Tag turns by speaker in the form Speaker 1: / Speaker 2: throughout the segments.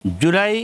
Speaker 1: জুলাই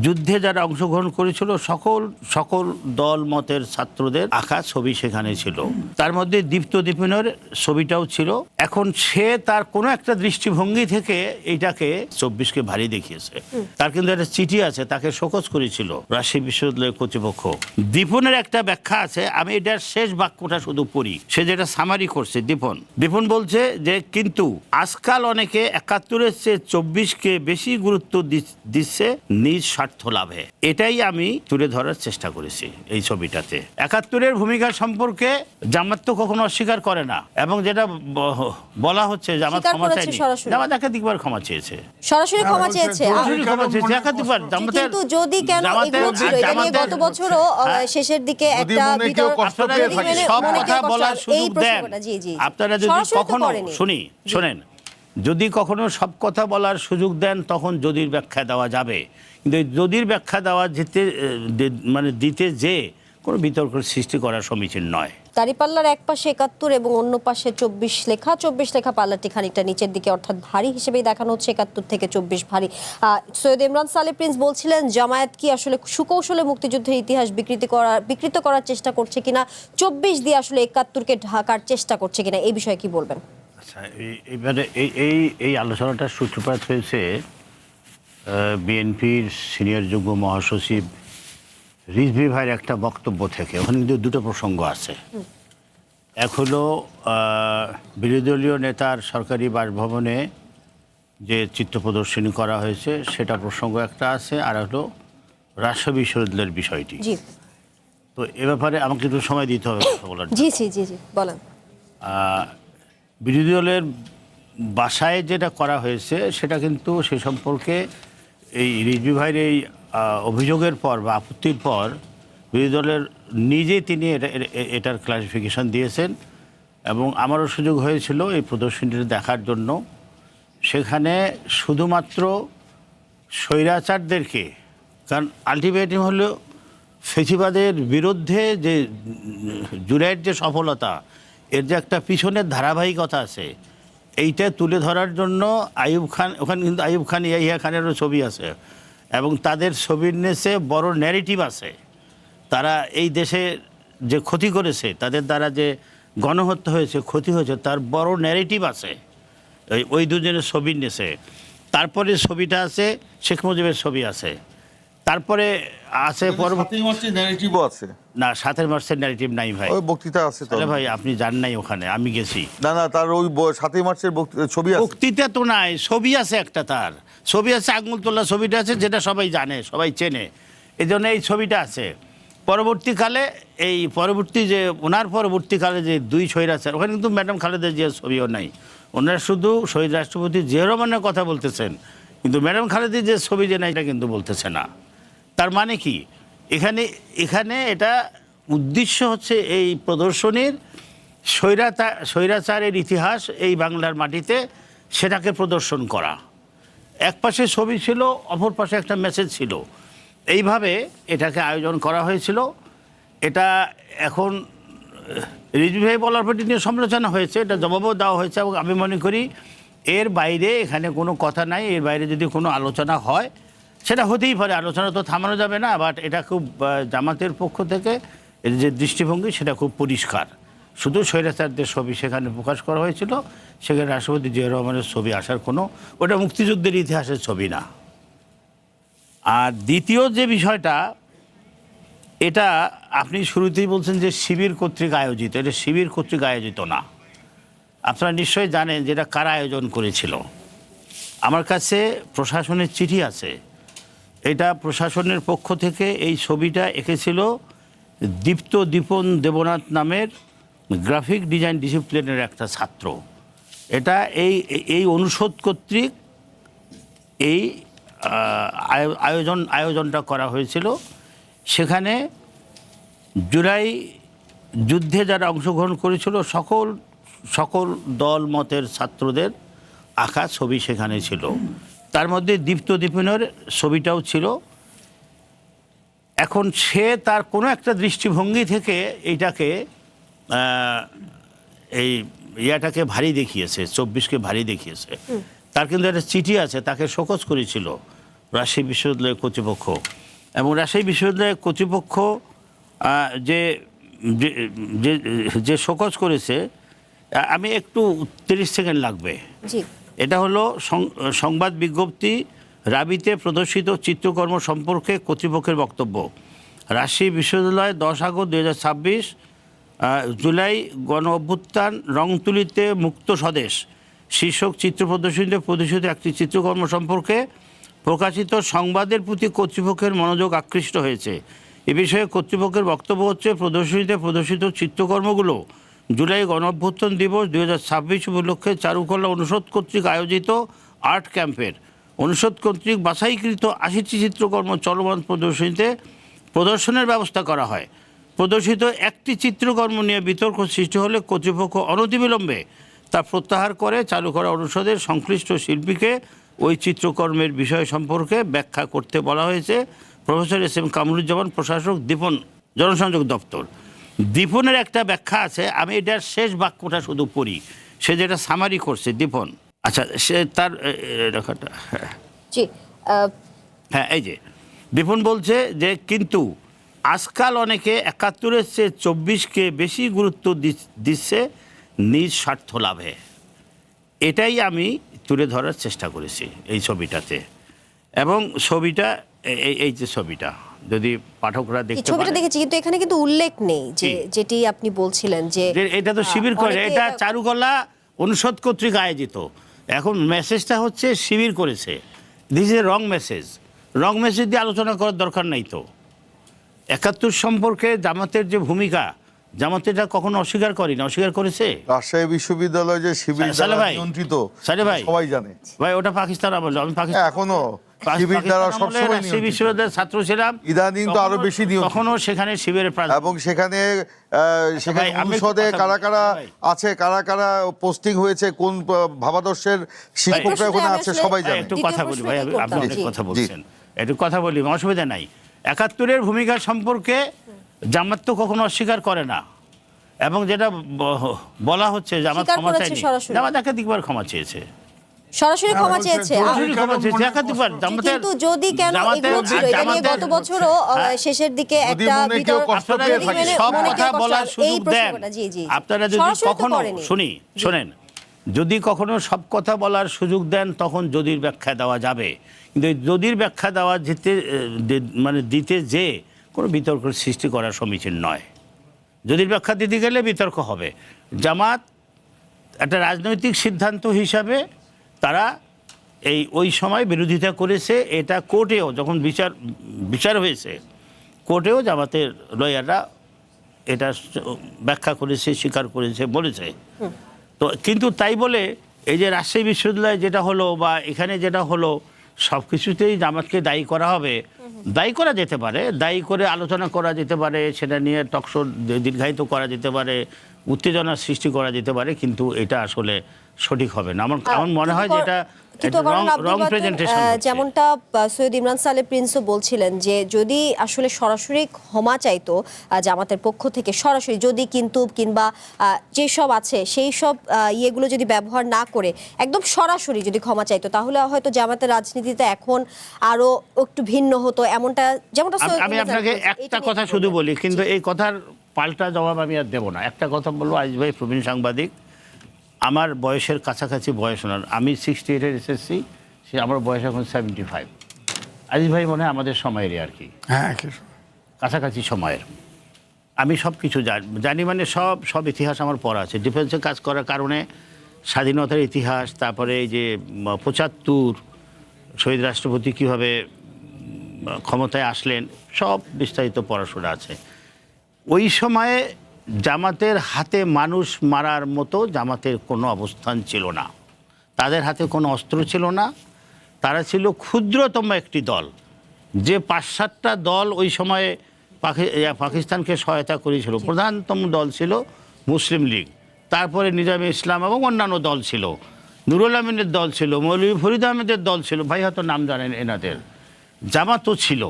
Speaker 1: যুদ্ধে যারা অংশগ্রহণ করেছিল সকল সকল দল মতের ছাত্রদের আঁকা ছবি সেখানে ছিল। তার মধ্যে দীপ্ত দীপিনের ছবিটাও ছিল। এখন সে তার কোনো একটা দৃষ্টিভঙ্গি থেকে এইটাকে ২৪কে ভারী দেখিয়েছে। তার কিন্তু একটা চিঠি আছে, তাকে শোকজ করেছিল রাজশাহী বিশ্ববিদ্যালয় কর্তৃপক্ষ। দীপনের একটা ব্যাখ্যা আছে, আমি এটার শেষ বাক্যটা শুধু পড়ি। সে যেটা সামারি করছে দীপন বলছে যে কিন্তু আজকাল অনেকে ৭১-এর চেয়ে ২৪কে বেশি গুরুত্ব দিচ্ছে নিজ স্বার্থ লাভে। এটাই আমি তুলে ধরার চেষ্টা করেছি এই ছবিটাতে। ৭১-এর ভূমিকা সম্পর্কে জামাত তো কখনো অস্বীকার করে না, এবং যেটা বলা হচ্ছে জামাত ক্ষমা চায়নি, জামাত একাধিকবার ক্ষমা চেয়েছে,
Speaker 2: সরাসরি ক্ষমা চেয়েছে।
Speaker 1: একাধিকবার।
Speaker 2: কিন্তু যদি কেন এগুলো ছিল, এটা নিয়ে গত বছরও শেষের দিকে একটা বিতর্ক,
Speaker 1: সব কথা বলার সুযোগ দেন আপনারা। যদি কখনো শোনেন, যদি কখনো সব কথা বলার সুযোগ দেন তখন যদির ব্যাখ্যা দেওয়া যাবে, কিন্তু যদির ব্যাখ্যা দেওয়া দিতে যে কোনো বিতর্কের সৃষ্টি করা সমীচীন নয়।
Speaker 2: দাঁড়িপাল্লার এক পাশে ৭১ এবং অন্য পাশে ২৪ লেখা পাল্লাটি খানিকটা নিচের দিকে, অর্থাৎ ভারী হিসেবেই দেখানো হচ্ছে ৭১ থেকে ২৪ ভারী। সৈয়দ ইমরান সালে প্রিন্স বলছিলেন জামায়াত কি আসলে সুকৌশলে মুক্তিযুদ্ধের ইতিহাস বিকৃত করার চেষ্টা করছে কিনা, ২৪ দিয়ে আসলে ৭১কে ঢাকার চেষ্টা করছে কিনা, এই বিষয়ে কি বলবেন?
Speaker 1: আচ্ছা, এবারে এই আলোচনাটার সূত্রপাত হয়েছে বিএনপির সিনিয়র যুগ্ম মহাসচিব রিজভী ভাইয়ের একটা বক্তব্য থেকে। ওখানে কিন্তু দুটো প্রসঙ্গ আছে। এক হলো বিরোধী দলীয় নেতার সরকারি বাসভবনে যে চিত্র প্রদর্শনী করা হয়েছে সেটা প্রসঙ্গ একটা আছে, আর হলো রাজশাহী বিশ্ববিদ্যালয়ের বিষয়টি। তো এ ব্যাপারে আমাকে একটু সময় দিতে হবে কথা বলার।
Speaker 2: জি বলেন।
Speaker 1: বিরোধী দলের বাসায় যেটা করা হয়েছে সেটা কিন্তু সে সম্পর্কে এই রিজভী ভাইয়ের এই অভিযোগের পর বা আপত্তির পর বিরোধী দলের তিনি এটার ক্লারিফিকেশন দিয়েছেন, এবং আমারও সুযোগ হয়েছিল এই প্রদর্শনীটা দেখার জন্য। সেখানে শুধুমাত্র স্বৈরাচারদেরকে, কারণ আলটিমেটলি হলো ফেসিবাদের বিরুদ্ধে যে জুলাইয়ের যে সফলতা, এর যে একটা পিছনের ধারাবাহিকতা আছে, এইটা তুলে ধরার জন্য আইয়ুব খান, ওখানে কিন্তু আইয়ুব খান, ইয়াহিয়া খানেরও ছবি আছে, এবং তাদের ছবির নেচে বড় ন্যারেটিভ আছে। তারা এই দেশে যে ক্ষতি করেছে, তাদের দ্বারা যে গণহত্যা হয়েছে, ক্ষতি হয়েছে, তার বড় ন্যারেটিভ আছে ওই দুজনের ছবির নেচে। তারপরে ছবিটা আছে শেখ মুজিবের ছবি আছে, তারপরে আছে না ৭ মার্চের ন্যারেটিভ নাই ভাই,
Speaker 3: ওই বক্তৃতা আছে তো
Speaker 1: ভাই। আপনি যান নাই ওখানে, আমি গেছি।
Speaker 3: না তার ওই ৭ মার্চের ছবি আছে,
Speaker 1: বক্তৃতা তো নাই, ছবি আছে একটা, তার ছবি আছে, আঙুল তোলা ছবিটা আছে, যেটা সবাই জানে, সবাই চেনে, এই জন্য এই ছবিটা আছে। পরবর্তীকালে যে ওনার পরবর্তীকালে যে দুই স্বৈরাচার, ওখানে কিন্তু ম্যাডাম খালেদা জিয়ার ছবিও নাই। ওনারা শুধু শহীদ রাষ্ট্রপতি জিয়া রহমানের কথা বলতেছেন, কিন্তু ম্যাডাম খালেদা জিয়ার ছবি যে না এটা কিন্তু বলতেছে না। তার মানে কি, এখানে এটা উদ্দেশ্য হচ্ছে এই প্রদর্শনীর স্বৈরাচারের ইতিহাস এই বাংলার মাটিতে, সেটাকে প্রদর্শন করা। এক পাশে ছবি ছিল, অপর পাশে একটা মেসেজ ছিল। এইভাবে এটাকে আয়োজন করা হয়েছিল। এটা এখন রিজভী ভাই বলার পর নিয়ে সমালোচনা হয়েছে, এটা জবাবও দেওয়া হয়েছে, এবং আমি মনে করি এর বাইরে এখানে কোনো কথা নাই। এর বাইরে যদি কোনো আলোচনা হয় সেটা হতেই পারে, আলোচনা তো থামানো যাবে না। বাট এটা খুব জামাতের পক্ষ থেকে এর যে দৃষ্টিভঙ্গি সেটা খুব পরিষ্কার। শুধু স্বৈরাচারদের ছবি সেখানে প্রকাশ করা হয়েছিল, সেখানে রাষ্ট্রপতি জিয়া রহমানের ছবি আসার কোনো, ওটা মুক্তিযুদ্ধের ইতিহাসের ছবি না। আর দ্বিতীয় যে বিষয়টা, এটা আপনি শুরুতেই বলছেন যে শিবির কর্তৃক আয়োজিত, এটা শিবির কর্তৃক আয়োজিত না। আপনারা নিশ্চয়ই জানেন যেটা কারা আয়োজন করেছিল। আমার কাছে প্রশাসনের চিঠি আছে, এটা প্রশাসনের পক্ষ থেকে এই ছবিটা এঁকেছিল দীপন দেবনাথ নামের গ্রাফিক ডিজাইন ডিসিপ্লিনের একটা ছাত্র। এটা এই অনুষদ কর্তৃক এই আয়োজনটা করা হয়েছিল। সেখানে জুলাই যুদ্ধে যারা অংশগ্রহণ করেছিল সকল দল মতের ছাত্রদের আঁকা ছবি সেখানে ছিল। তার মধ্যে দীপ্ত দীপিনের ছবিটাও ছিল। এখন সে তার কোনো একটা দৃষ্টিভঙ্গি থেকে এইটাকে ইয়াটাকে ভারী দেখিয়েছে, ২৪কে ভারী দেখিয়েছে। তার কিন্তু একটা চিঠি আছে, তাকে শোকজ করেছিল রাজশাহী বিশ্ববিদ্যালয়ের কর্তৃপক্ষ এবং রাজশাহী বিশ্ববিদ্যালয়ের কর্তৃপক্ষ যে যে- যে- যে শোকজ করেছে, আমি একটু 30 সেকেন্ড লাগবে।
Speaker 2: জি।
Speaker 1: এটা হলো সংবাদ বিজ্ঞপ্তি রাবিতে প্রদর্শিত চিত্রকর্ম সম্পর্কে কর্তৃপক্ষের বক্তব্য। রাজশাহী বিশ্ববিদ্যালয় 10 আগস্ট 2026 জুলাই গণ অভ্যুত্থান রংতুলিতে মুক্ত স্বদেশ শীর্ষক চিত্র প্রদর্শনীতে প্রদর্শিত একটি চিত্রকর্ম সম্পর্কে প্রকাশিত সংবাদের প্রতি কর্তৃপক্ষের মনোযোগ আকৃষ্ট হয়েছে। এ বিষয়ে কর্তৃপক্ষের বক্তব্য হচ্ছে, প্রদর্শনীতে প্রদর্শিত চিত্রকর্মগুলো জুলাই গণ অভ্যুত্থান দিবস 2026 উপলক্ষে চারুকলা অনুষদ কর্তৃক আয়োজিত আর্ট ক্যাম্পের অনুষদ কর্তৃক বাছাইকৃত 80টি চিত্রকর্ম চলমান প্রদর্শনীতে প্রদর্শনের ব্যবস্থা করা হয়। প্রদর্শিত একটি চিত্রকর্ম নিয়ে বিতর্ক সৃষ্টি হলে কর্তৃপক্ষ অনতিবিলম্বে তা প্রত্যাহার করে চারুকলা অনুষদের সংশ্লিষ্ট শিল্পীকে ওই চিত্রকর্মের বিষয় সম্পর্কে ব্যাখ্যা করতে বলা হয়েছে। প্রফেসর এস এম কামরুজ্জামান, প্রশাসক, দীপন, জনসংযোগ দপ্তর। দীপনের একটা ব্যাখ্যা আছে, আমি এটার শেষ বাক্যটা শুধু পড়ি, সে যেটা সামারি করছে দীপন। আচ্ছা, সে তার লেখাটা,
Speaker 2: জি।
Speaker 1: হ্যাঁ, এই যে দীপন বলছে যে, কিন্তু আজকাল অনেকে 71-এর চেয়ে 24-কে বেশি গুরুত্ব দিচ্ছে নিজ স্বার্থ লাভে। এটাই আমি তুলে ধরার চেষ্টা করেছি এই ছবিটাতে। এবং ছবিটা এই যে ছবিটা যদি পাঠকরা
Speaker 2: এই
Speaker 1: দেখতে
Speaker 2: ছবিটা
Speaker 1: পারে,
Speaker 2: দেখেছি, কিন্তু এখানে কিন্তু উল্লেখ নেই যে যেটি আপনি বলছিলেন যে
Speaker 1: এটা তো শিবির করে,
Speaker 2: অনেকে
Speaker 1: এটা চারুকলা অনুষদ কর্তৃক আয়োজিত। এখন মেসেজটা হচ্ছে শিবির করেছে। This is a wrong message. Wrong message দিয়ে আলোচনা করার দরকার নাই তো। 71 সম্পর্কে জামাতের যে ভূমিকা, জামাত এটা কখনো অস্বীকার করেনি, অস্বীকার করেছে।
Speaker 3: রাজশাহী বিশ্ববিদ্যালয় যে শিবির
Speaker 1: সালে
Speaker 3: দ্বারা
Speaker 1: ভাই,
Speaker 3: নিয়ন্ত্রিত
Speaker 1: সালে ভাই,
Speaker 3: সবাই জানে।
Speaker 1: ভাই ওটা পাকিস্তান আমল, আমি পাকিস্তান
Speaker 3: এখনো শিবির দ্বারা সবসময়
Speaker 1: রাজশাহী
Speaker 3: নিয়ন্ত্রিত।
Speaker 1: বিশ্ববিদ্যালয়ের ছাত্র ছিলাম,
Speaker 3: ইদানিং তো আরো বেশি নিয়ন্ত্রিত।
Speaker 1: তখনও সেখানে শিবিরের
Speaker 3: এবং সেখানে সেখানে
Speaker 1: ভাই, আমি একটু
Speaker 3: অনুষদে
Speaker 1: কথা
Speaker 3: কারা
Speaker 1: বলি,
Speaker 3: কারা
Speaker 1: ভাই।
Speaker 3: আছে, কারা কারা পোস্টিং হয়েছে, কোন ভাবাদর্শের শিক্ষকরা
Speaker 2: এই
Speaker 3: ওখানে
Speaker 2: প্রশ্নে
Speaker 3: আছে
Speaker 2: আমি
Speaker 3: সবাই
Speaker 2: আসলে-
Speaker 3: জানে।
Speaker 1: একটু
Speaker 2: দ্বিতীয়
Speaker 1: কথা বলি ভাই,
Speaker 2: প্রশ্নটি
Speaker 1: আপনি
Speaker 2: করতাম,
Speaker 1: অনেক
Speaker 2: জি।
Speaker 1: কথা বলছেন, একটু কথা বলি, অসুবিধা নাই। 71-এর ভূমিকা সম্পর্কে জামাত তো কখনো অস্বীকার করে না। এবং যেটা বলা হচ্ছে জামাত
Speaker 2: স্বীকার
Speaker 1: ক্ষমা
Speaker 2: করেছে
Speaker 1: চায়নি,
Speaker 2: সরাসরি।
Speaker 1: জামাত একাধিকবার ক্ষমা চেয়েছে।
Speaker 2: সরাসরি ক্ষমা চেয়েছে।
Speaker 1: সরাসরি ক্ষমা চেয়েছে একাধিকবার। জামাতের
Speaker 2: কিন্তু যদি কেন এগুলো ছিল, এটা নিয়ে গত বছরও শেষের দিকে
Speaker 3: যদি
Speaker 2: একটা
Speaker 3: মনে কেউ
Speaker 2: বিতর্ক,
Speaker 3: কষ্ট
Speaker 1: আপনারা
Speaker 3: পেয়ে
Speaker 1: যদি
Speaker 3: থাকে,
Speaker 1: সব
Speaker 2: মনে
Speaker 1: কথা
Speaker 2: কেউ কষ্ট
Speaker 1: বলার
Speaker 2: পায়, এই
Speaker 1: সুযোগ দেন,
Speaker 2: প্রসঙ্গটা, জি জি,
Speaker 1: আপনারা যদি
Speaker 2: সরাসরি তো
Speaker 1: কখনো
Speaker 2: করেনি।
Speaker 1: শোনেন, যদি কখনো সব কথা বলার সুযোগ দেন তখন যদির ব্যাখ্যা দেওয়া যাবে, কিন্তু এই যদির ব্যাখ্যা দেওয়া দিতে যে কোনো বিতর্কের সৃষ্টি করা সমীচীন নয়। যদির ব্যাখ্যা দিতে গেলে বিতর্ক হবে। জামাত একটা রাজনৈতিক সিদ্ধান্ত হিসাবে তারা ওই সময় বিরোধিতা করেছে। এটা কোর্টেও যখন বিচার হয়েছে, কোর্টেও জামাতের লয়াররা এটা ব্যাখ্যা করেছে, স্বীকার করেছে, বলেছে। তো কিন্তু তাই বলে এই যে রাজশাহী বিশ্ববিদ্যালয়ে যেটা হলো বা এখানে যেটা হলো, সব কিছুতেই জামাতকে দায়ী করা হবে, দায়ী করা যেতে পারে, দায়ী করে আলোচনা করা যেতে পারে, সেটা নিয়ে টকশো দীর্ঘায়িত করা যেতে পারে, উত্তেজনার সৃষ্টি করা যেতে পারে, কিন্তু এটা আসলে সঠিক হবে না। আমার মনে হয় যে এটা
Speaker 2: কিন্তু
Speaker 1: রং প্রেজেন্টেশন।
Speaker 2: যেমনটা সৈয়দ ইমরান সালে প্রিন্সও বলছিলেন যে যদি আসলে সরাসরি ক্ষমা চাইতো জামাতের পক্ষ থেকে, সরাসরি যদি কিন্তু কিংবা যেসব আছে সেই সব ইয়েগুলো যদি ব্যবহার না করে একদম সরাসরি যদি ক্ষমা চাইতো, তাহলে হয়তো জামাতের রাজনীতিতে এখন আরো একটু ভিন্ন হতো, এমনটা যেমনটা
Speaker 1: আমি আপনাকে একটা কথা শুধু বলি, কিন্তু এই কথার পাল্টা জবাব আমি আর দেবো না। একটা কথা বলবো, আজিজ ভাই প্রবীণ সাংবাদিক, আমার বয়সের কাছাকাছি বয়স ওনার, আমি 68-এর এসএসসি, সে আমার বয়স এখন 75। আজিজ ভাই মনে হয় আমাদের সময়েরই আর কি,
Speaker 4: হ্যাঁ,
Speaker 1: কাছাকাছি সময়ের। আমি সব কিছু জানি, মানে সব ইতিহাস আমার পড়া আছে। ডিফেন্সে কাজ করার কারণে স্বাধীনতার ইতিহাস, তারপরে এই যে 75 শহীদ রাষ্ট্রপতি কীভাবে ক্ষমতায় আসলেন, সব বিস্তারিত পড়াশোনা আছে। ওই সময়ে জামাতের হাতে মানুষ মারার মতো জামাতের কোনো অবস্থান ছিল না, তাদের হাতে কোনো অস্ত্র ছিল না। তারা ছিল ক্ষুদ্রতম একটি দল, যে 5-7টা দল ওই সময়ে পাকিস্তানকে সহায়তা করেছিল। প্রধানতম দল ছিল মুসলিম লীগ, তারপরে নিজামে ইসলাম এবং অন্যান্য দল ছিল, নুরুল আমিনের দল ছিল, মৌলভী ফরিদ আহমেদের দল ছিল, ভাই হয়তো নাম জানেন এনাদের। জামাতও ছিল।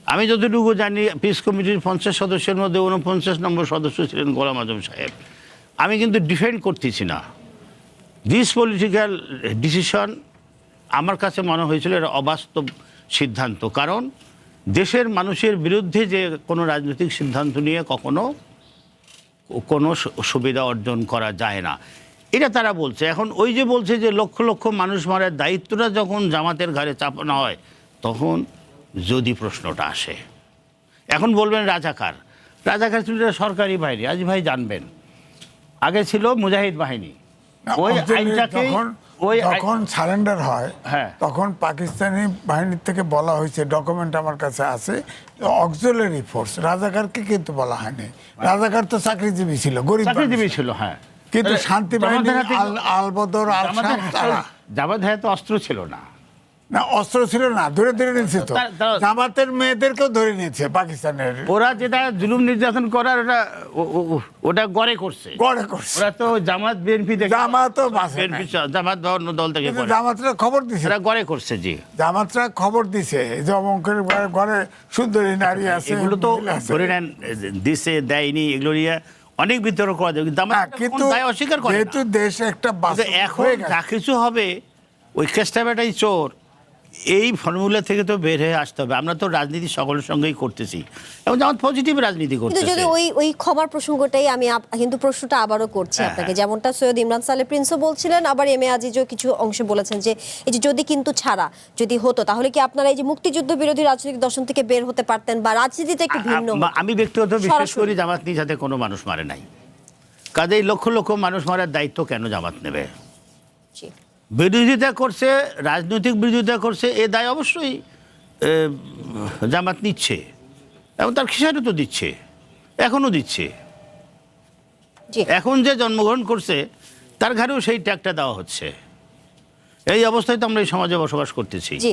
Speaker 1: আমি যতটুকু জানি পিস কমিটির 50 সদস্যের মধ্যে 49 নম্বর সদস্য ছিলেন গোলাম আজম সাহেব। আমি কিন্তু ডিফেন্ড করতেছি না, দিস পলিটিক্যাল ডিসিশন আমার কাছে মনে হয়েছিল এটা অবাস্তব সিদ্ধান্ত, কারণ দেশের মানুষের বিরুদ্ধে যে কোনো রাজনৈতিক সিদ্ধান্ত নিয়ে কখনো কোনো সুবিধা অর্জন করা যায় না, এটা তারা বলছে। এখন ওই যে বলছে যে লক্ষ লক্ষ মানুষ মারার দায়িত্বটা যখন জামাতের ঘাড়ে চাপানো হয়, তখন যদি প্রশ্নটা আসে, এখন বলবেন রাজাকার ছিল এটা সরকারি বাহিনী। আজ ভাই জানবেন, আগে ছিল মুজাহিদ বাহিনী, ওই আইনটাকে
Speaker 4: যখন সারেন্ডার হয়
Speaker 1: হ্যাঁ।
Speaker 4: তখন পাকিস্তানি বাহিনীর থেকে বলা হয়েছে, ডকুমেন্ট আমার কাছে আছে, অক্সিলারি ফোর্স, রাজাকারকে কিন্তু বলা হয়নি। রাজাকার তো চাকরিজীবী ছিল, গরিব
Speaker 1: চাকরিজীবী
Speaker 4: মানুষ।
Speaker 1: ছিল, হ্যাঁ।
Speaker 4: কিন্তু শান্তি বাহিনী
Speaker 1: জামাতের হাতে-
Speaker 4: আলবদর আল শাম তারা
Speaker 1: জামাতের হাতে অস্ত্র ছিল না।
Speaker 4: না, অস্ত্র ছিল না, ধরে নিয়েছে তো। জামাতের মেয়েদেরকেও ধরে নিয়েছে পাকিস্তানের,
Speaker 1: ওরা যেটা জুলুম নির্যাতন করার ওটা গড়ে করছে।
Speaker 4: গড়ে করছে।
Speaker 1: ওরা তো জামাত বিএনপি থেকে,
Speaker 4: জামাতও বাঁচে নাই।
Speaker 1: বিএনপি জামাত বা অন্য দল থেকে
Speaker 4: কিন্তু
Speaker 1: করে।
Speaker 4: জামাতরা খবর দিছে,
Speaker 1: এরা গড়ে করছে, জি।
Speaker 4: জামাতরা খবর দিছে যে অমুকের ঘরে সুন্দরী নারী আছে,
Speaker 1: এগুলো তো
Speaker 4: মহিলা আছে।
Speaker 1: ধরে নেন দিছে দেয়নি, এগুলো নিয়ে অনেক বিতর্ক করা যাবে, কিন্তু
Speaker 4: না,
Speaker 1: জামাত
Speaker 4: কিন্তু
Speaker 1: দায় অস্বীকার করে না।
Speaker 4: যেহেতু দেশ একটা
Speaker 1: কিন্তু
Speaker 4: বাস্তব
Speaker 1: এখন
Speaker 4: হয়ে গেছে,
Speaker 1: যা কিছু হবে ওই কেষ্টাবেটাই চোর, এই ফর্মুলা থেকে তো বের হয়ে আসতে হবে। আমরা তো রাজনীতি সকলের সঙ্গেই করতেছি এবং যেমন পজিটিভ রাজনীতি
Speaker 2: কিন্তু
Speaker 1: করতেছি।
Speaker 2: যদি ওই ক্ষমার প্রসঙ্গটাই আমি কিন্তু প্রশ্নটা আবারও করছি আপনাকে, যেমনটা সৈয়দ ইমরান সালে প্রিন্সও বলছিলেন, আবার এম এ আজিজও কিছু অংশে বলেছেন যে এই যে যদি কিন্তু ছাড়া যদি হতো, তাহলে কি আপনারা এই যে মুক্তিযুদ্ধ বিরোধী রাজনৈতিক দর্শন থেকে বের হতে পারতেন বা রাজনীতিতে একটু ভিন্ন হতো?
Speaker 1: আমি ব্যক্তিগত বিশ্বাস
Speaker 2: সরাসরি।
Speaker 1: করি জামাত নিজ হাতে কোনো মানুষ মারে নাই, কাজেই লক্ষ লক্ষ মানুষ মারার দায়িত্ব কেন জামাত নেবে?
Speaker 2: জি।
Speaker 1: বিরোধিতা করছে, রাজনৈতিক বিরোধিতা করছে, এ দায় অবশ্যই জামাত নিচ্ছে এবং তার খিসারও তো দিচ্ছে, এখনও দিচ্ছে।
Speaker 2: জি।
Speaker 1: এখন যে জন্মগ্রহণ করছে তার ঘাড়েও সেই ট্যাগটা দেওয়া হচ্ছে। এই অবস্থায় তো আমরা এই সমাজে বসবাস করতেছি।
Speaker 2: জি।